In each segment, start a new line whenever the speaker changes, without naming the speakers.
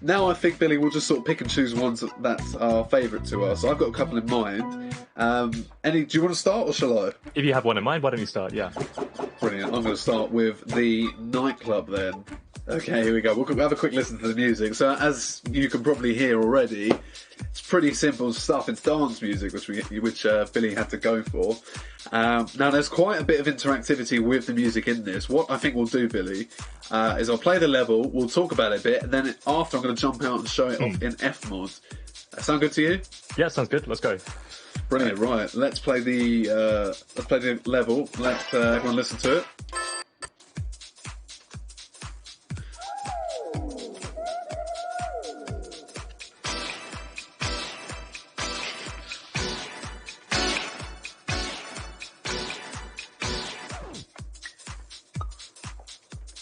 now I think, Billy, we'll just sort of pick and choose ones that are favourite to us. I've got a couple in mind. Do you want to start or shall I?
If you have one in mind, why don't you start? Yeah.
Brilliant. I'm going to start with the nightclub then. Okay, here we go. We'll have a quick listen to the music. So as you can probably hear already, it's pretty simple stuff. It's dance music, which Billy had to go for. Now, there's quite a bit of interactivity with the music in this. What I think we'll do, Billy, is I'll play the level, we'll talk about it a bit, and then after I'm going to jump out and show it off in FMOD. That sound good to you?
Yeah, sounds good. Let's go.
Brilliant. Right, let's play the level. Let everyone listen to it.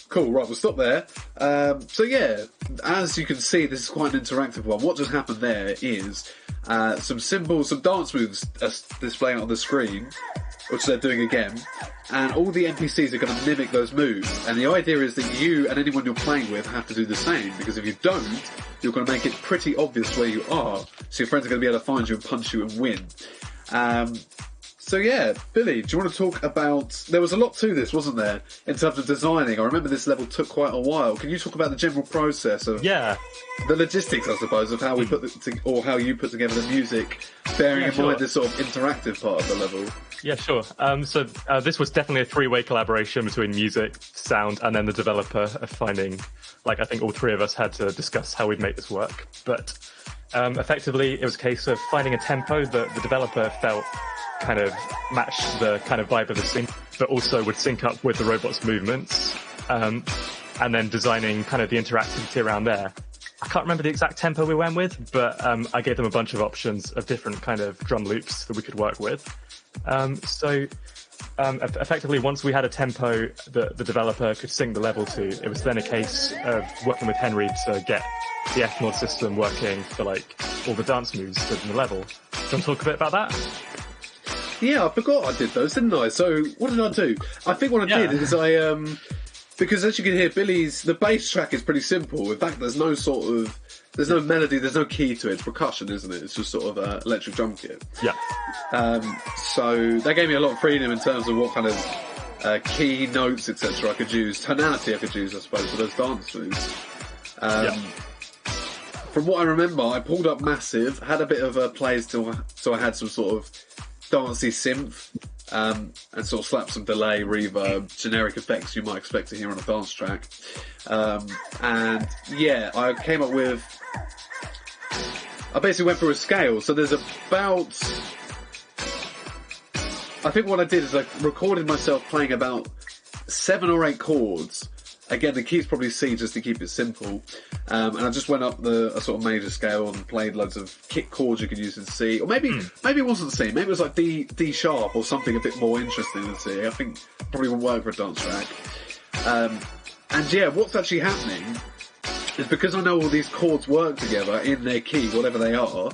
Cool, right, we'll stop there. So yeah, as you can see, this is quite an interactive one. What just happened there is some symbols, some dance moves displaying on the screen, which they're doing again, and all the NPCs are going to mimic those moves. And the idea is that you and anyone you're playing with have to do the same, because if you don't, you're going to make it pretty obvious where you are, so your friends are going to be able to find you and punch you and win. So yeah, Billy, do you want to talk about... There was a lot to this, wasn't there, in terms of designing? I remember this level took quite a while. Can you talk about the general process of...
Yeah.
The logistics, I suppose, of how we or how you put together the music, bearing in mind this sort of interactive part of the level?
Yeah, sure. So this was definitely a three-way collaboration between music, sound, and then the developer of finding... Like, I think all three of us had to discuss how we'd make this work. But effectively, it was a case of finding a tempo that the developer felt kind of matched the kind of vibe of the scene, but also would sync up with the robot's movements, and then designing kind of the interactivity around there. I can't remember the exact tempo we went with, but I gave them a bunch of options of different kind of drum loops that we could work with. Effectively, once we had a tempo that the developer could sync the level to, it was then a case of working with Henry to get the FMOD system working for like all the dance moves within the level. Do you want to talk a bit about that?
Yeah, I forgot I did those, didn't I? So what did I do? I think what I did is because as you can hear, the bass track is pretty simple. In fact, there's no melody, there's no key to it. It's percussion, isn't it? It's just sort of electric drum kit.
Yeah.
So that gave me a lot of freedom in terms of what kind of key notes, etc. I could use, tonality I could use, I suppose, for those dance moves. From what I remember, I pulled up Massive, had a bit of a play so I had some sort of dancey synth, and sort of slap some delay, reverb, generic effects you might expect to hear on a dance track. And yeah, I came up with... I basically went through a scale, so there's about... I think what I did is I recorded myself playing about 7 or 8 chords. Again, the key's probably C just to keep it simple. And I just went up a sort of major scale and played loads of kick chords you could use in C. Or maybe it wasn't C, maybe it was like D sharp or something a bit more interesting than C. I think probably wouldn't work for a dance track. And yeah, what's actually happening is because I know all these chords work together in their key, whatever they are,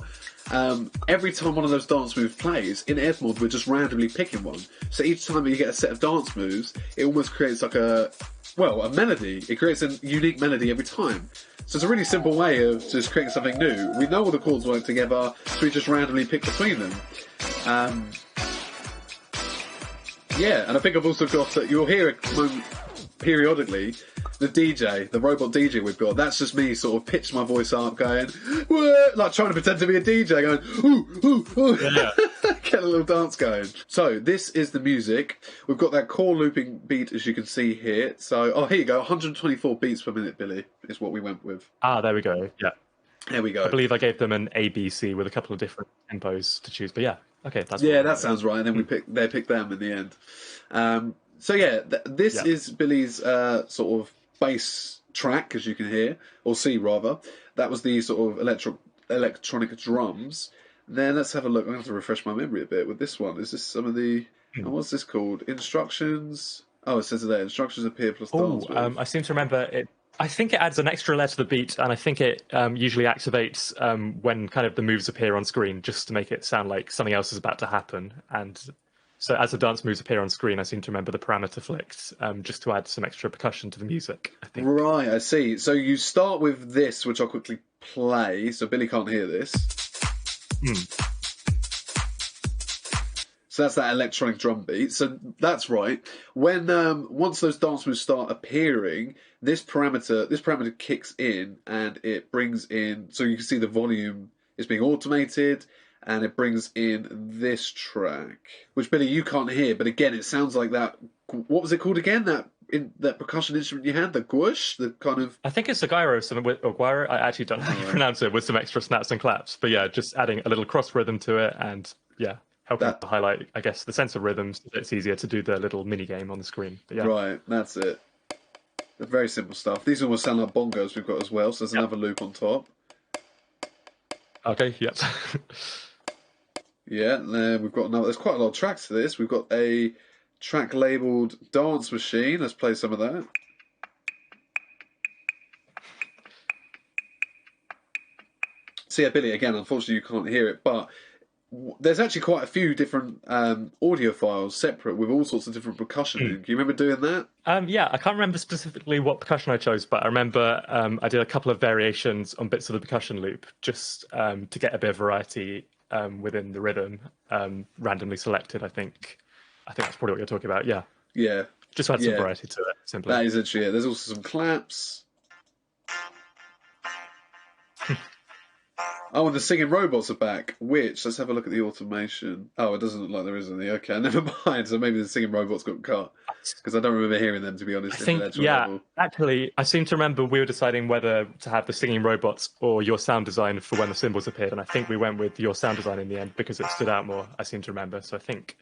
every time one of those dance moves plays, in FMOD we're just randomly picking one. So each time you get a set of dance moves, it almost creates like a melody. It creates a unique melody every time. So it's a really simple way of just creating something new. We know all the chords work together, so we just randomly pick between them. Yeah, and I think I've also got, you'll hear it periodically, the robot DJ we've got, that's just me sort of pitching my voice up, going, whoa, like trying to pretend to be a DJ, going, ooh, ooh, ooh. Yeah. Get a little dance going. So this is the music. We've got that core looping beat, as you can see here. So, here you go, 124 beats per minute, Billy, is what we went with.
Ah, there we go, yeah.
There we go.
I believe I gave them an A, B, C with a couple of different tempos to choose, but yeah, okay.
That sounds right, and then they picked them in the end. So yeah, this is Billy's sort of bass track, as you can hear, or see rather. That was the sort of electronic drums. Then let's have a look. I'm going to have to refresh my memory a bit with this one. Is this some of the... what's this called? Instructions? Oh, it says it there. Instructions appear plus dance.
I seem to remember it. I think it adds an extra layer to the beat, and I think it usually activates when kind of the moves appear on screen, just to make it sound like something else is about to happen. And So as the dance moves appear on screen, I seem to remember the parameter flicked, just to add some extra percussion to the music, I think.
Right, I see. So you start with this, which I'll quickly play, so Billy can't hear this. So that's that electronic drum beat. So that's right. When once those dance moves start appearing, this parameter kicks in and it brings in. So you can see the volume is being automated, and it brings in this track, which Billy you can't hear. But again, it sounds like that. What was it called again? That percussion instrument you had, the gouache, the kind of.
I think it's a gyro, or gyro. I actually don't know how you pronounce it, with some extra snaps and claps. But yeah, just adding a little cross rhythm to it, and yeah. Helping to highlight, I guess, the sense of rhythms. It's easier to do the little mini game on the screen. But yeah.
Right, that's it. The very simple stuff. These almost sound like bongos we've got as well, so there's another loop on top.
Okay, yep.
Yeah, and then we've got another. There's quite a lot of tracks to this. We've got a track labelled Dance Machine. Let's play some of that. So yeah, Billy, again, unfortunately you can't hear it, but there's actually quite a few different audio files separate with all sorts of different percussion. Do you remember doing that?
Yeah, I can't remember specifically what percussion I chose, but I remember I did a couple of variations on bits of the percussion loop just to get a bit of variety within the rhythm, randomly selected. I think that's probably what you're talking about. Yeah.
Yeah.
Just to add some variety to it, simply.
That is actually it. There's also some claps. Oh, and the singing robots are back, which, let's have a look at the automation. Oh, it doesn't look like there is any. Okay, never mind. So maybe the singing robots got cut. Because I don't remember hearing them, to be honest.
I think, yeah, actually, I seem to remember we were deciding whether to have the singing robots or your sound design for when the symbols appeared. And I think we went with your sound design in the end because it stood out more, I seem to remember. So I think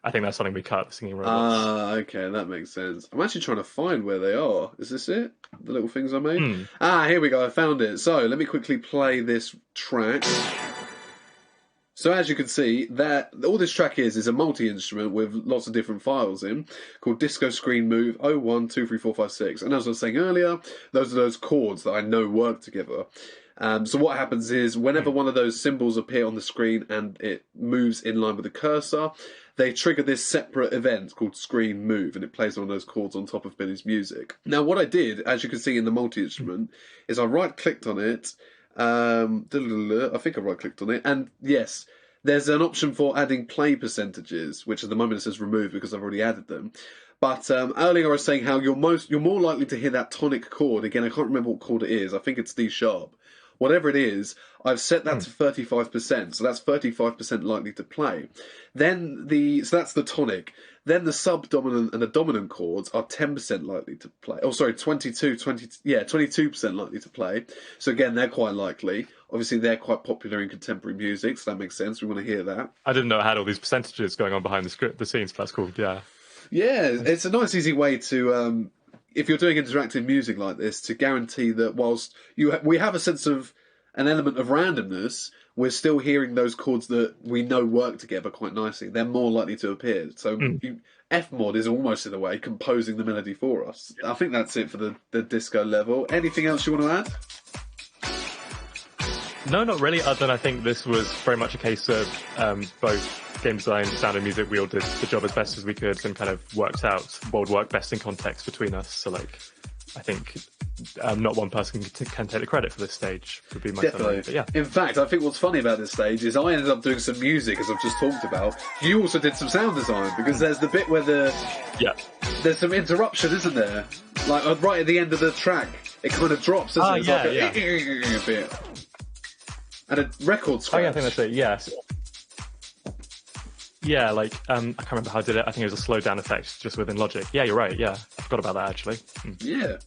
that's something we cut, the singing robots.
Ah, okay, that makes sense. I'm actually trying to find where they are. Is this it? The little things I made? Ah, here we go, I found it. So, let me quickly play this track. So, as you can see, all this track is a multi-instrument with lots of different files in, called Disco Screen Move 01, 2, 3, 4, 5, 6. And as I was saying earlier, those are those chords that I know work together. So what happens is, whenever one of those symbols appear on the screen and it moves in line with the cursor, they trigger this separate event called Screen Move, and it plays one of those chords on top of Billy's music. Now, what I did, as you can see in the multi-instrument, is I right-clicked on it. I think I right-clicked on it, and yes, there's an option for adding play percentages, which at the moment it says remove because I've already added them. But earlier I was saying how you're more likely to hear that tonic chord. Again, I can't remember what chord it is. I think it's D sharp. Whatever it is, I've set that to 35%, so that's 35% likely to play. So that's the tonic. Then the subdominant and the dominant chords are 10% likely to play. Oh, sorry, 22% likely to play. So again, they're quite likely. Obviously, they're quite popular in contemporary music, so that makes sense. We want to hear that.
I didn't know I had all these percentages going on behind the scenes, but that's cool, yeah.
Yeah, it's a nice, easy way to... if you're doing interactive music like this, to guarantee that whilst we have a sense of an element of randomness, we're still hearing those chords that we know work together quite nicely. They're more likely to appear. So FMOD is almost, in a way, composing the melody for us. I think that's it for the disco level. Anything else you want to add?
No, not really, other than I think this was very much a case of both game design, sound and music. We all did the job as best as we could and kind of worked out what would work best in context between us. So, I think not one person can take the credit for this stage, would be my summary. But yeah.
In fact, I think what's funny about this stage is I ended up doing some music, as I've just talked about. You also did some sound design, because there's the bit where there's some interruption, isn't there? Like right at the end of the track, it kind of drops, doesn't it? It's a bit. And a record scratch.
Oh, yeah, I think that's it, yes. Yeah, I can't remember how I did it. I think it was a slow down effect just within Logic. Yeah, you're right, yeah. I forgot about that, actually.
Yeah.